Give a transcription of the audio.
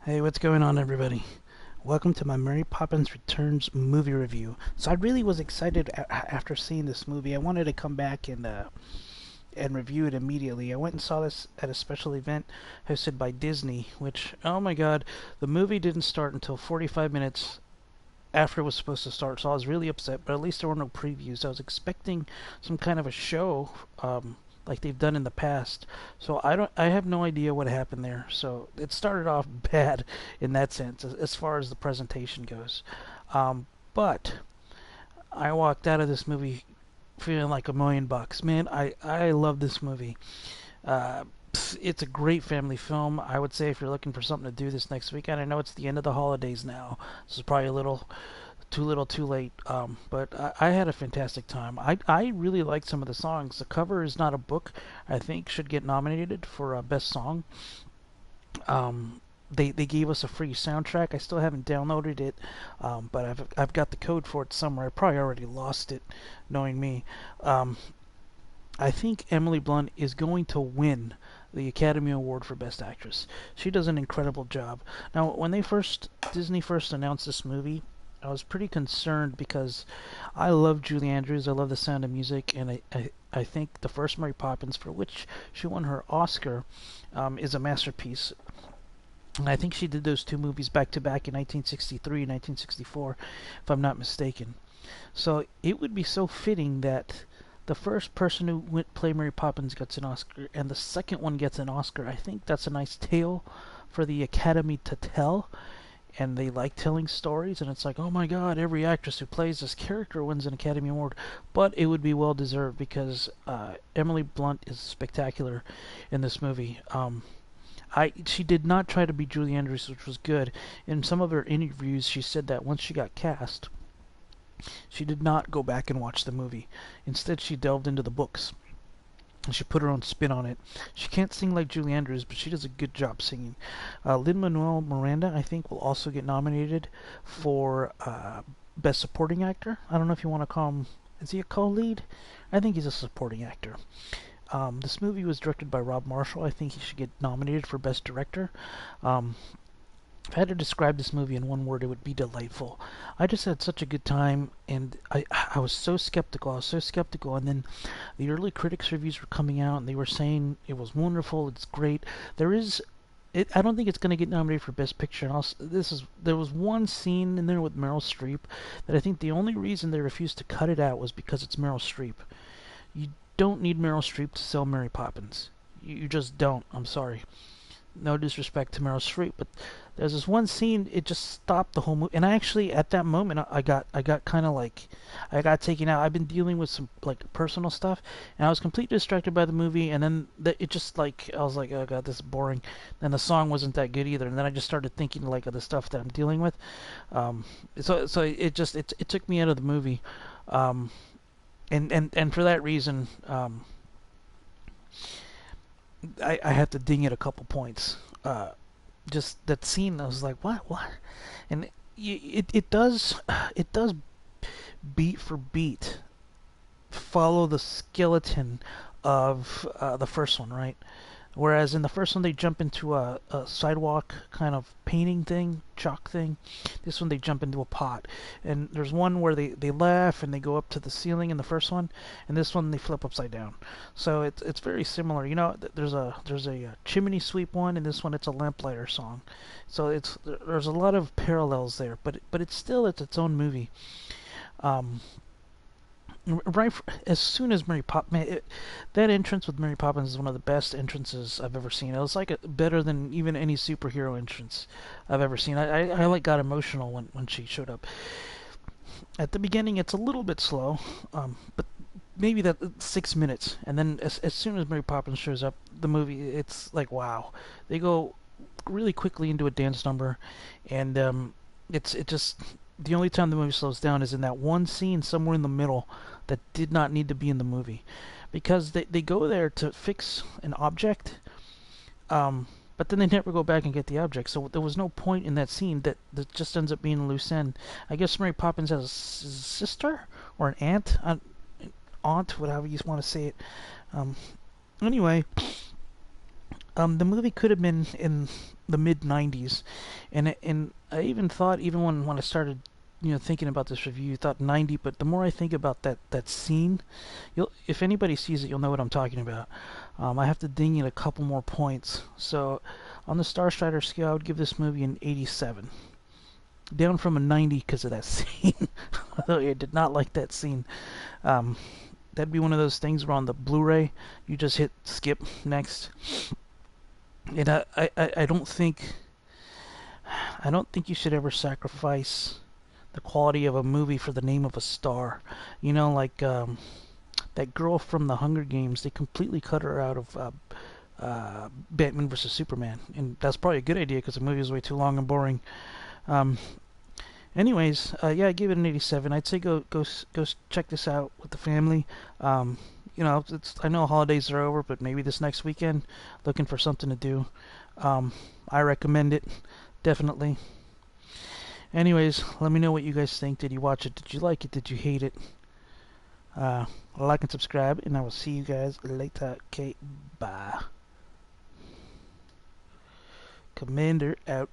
Hey, what's going on, everybody? Welcome to my Mary Poppins Returns movie review. So I really was excited after seeing this movie. I wanted to come back and review it immediately. I went and saw this at a special event hosted by Disney, which, oh my god, the movie didn't start until 45 minutes after it was supposed to start, so I was really upset, but at least there were no previews. I was expecting some kind of a show, like they've done in the past. So I have no idea what happened there. So it started off bad in that sense, as far as the presentation goes. But I walked out of this movie feeling like $1,000,000. Man, I love this movie. Uh, it's a great family film. I would say if you're looking for something to do this next weekend, I know it's the end of the holidays now. This is probably a little too late. But I had a fantastic time. I really liked some of the songs. The Cover Is Not a Book, I think, should get nominated for Best Song. They gave us a free soundtrack. I still haven't downloaded it, but I've got the code for it somewhere. I probably already lost it, knowing me. Um, I think Emily Blunt is going to win the Academy Award for Best Actress. She does an incredible job. Now, when Disney first announced this movie, I was pretty concerned because I love Julie Andrews. I love The Sound of Music, and I think the first Mary Poppins, for which she won her Oscar, is a masterpiece. And I think she did those two movies back to back in 1963 and 1964, if I'm not mistaken. So it would be so fitting that the first person who went play Mary Poppins gets an Oscar, and the second one gets an Oscar. I think that's a nice tale for the Academy to tell, and they like telling stories. And it's like, oh my God, every actress who plays this character wins an Academy Award. But it would be well deserved because Emily Blunt is spectacular in this movie. She did not try to be Julie Andrews, which was good. In some of her interviews, she said that once she got cast, she did not go back and watch the movie. Instead, she delved into the books and she put her own spin on it. She can't sing like Julie Andrews, but she does a good job singing. Lin-Manuel Miranda, I think, will also get nominated for Best Supporting Actor. I don't know if you want to call him. Is he a co-lead? I think he's a supporting actor. This movie was directed by Rob Marshall. I think he should get nominated for Best Director. Um, if I had to describe this movie in one word, it would be delightful. I just had such a good time, and I was so skeptical. I was so skeptical, and then the early critics reviews were coming out, and they were saying it was wonderful, it's great. There is, I don't think it's going to get nominated for Best Picture. And there was one scene in there with Meryl Streep that I think the only reason they refused to cut it out was because it's Meryl Streep. You don't need Meryl Streep to sell Mary Poppins. You just don't. I'm sorry. No disrespect to Meryl Streep, but there's this one scene. It just stopped the whole movie. And I actually, at that moment, I got kind of like, I got taken out. I've been dealing with some like personal stuff, and I was completely distracted by the movie. And then it just like I was like, oh god, this is boring. And the song wasn't that good either. And then I just started thinking like of the stuff that I'm dealing with. Um, so it took me out of the movie. Um, and for that reason, I had to ding it a couple points. Just that scene, I was like, what? And it does beat for beat follow the skeleton of the first one, right? Whereas in the first one they jump into a sidewalk kind of painting thing, chalk thing. This one they jump into a pot. And there's one where they laugh and they go up to the ceiling in the first one, and this one they flip upside down. So it's very similar. You know, there's a chimney sweep one, and this one it's a lamplighter song. So there's a lot of parallels there, but it's its own movie. Um, right as soon as that entrance with Mary Poppins is one of the best entrances I've ever seen. It was like better than even any superhero entrance I've ever seen. I like got emotional when she showed up. At the beginning, it's a little bit slow, but maybe that 6 minutes, and then as soon as Mary Poppins shows up, the movie it's like wow. They go really quickly into a dance number, and it just the only time the movie slows down is in that one scene somewhere in the middle that did not need to be in the movie because they go there to fix an object, but then they never go back and get the object. So there was no point in that scene that just ends up being a loose end. I guess Mary Poppins has a sister or an aunt, whatever you want to say it. Um, anyway, The movie could have been in the mid '90s, and I even thought, even when I started, thinking about this review, thought '90. But the more I think about that scene, you'll if anybody sees it, you'll know what I'm talking about. I have to ding it a couple more points. So on the Star Strider scale, I would give this movie an 87, down from a 90 because of that scene. Although I did not like that scene. Um, that'd be one of those things where on the Blu-ray you just hit skip next. And I don't think you should ever sacrifice the quality of a movie for the name of a star. Like that girl from the Hunger Games, they completely cut her out of Batman vs Superman, and that's probably a good idea because the movie is way too long and boring. Um, Anyways, yeah, I gave it an 87. I'd say go check this out with the family. Um, I know holidays are over, but maybe this next weekend, looking for something to do. I recommend it, definitely. Anyways, let me know what you guys think. Did you watch it? Did you like it? Did you hate it? Like and subscribe, and I will see you guys later. Okay, bye. Commander out.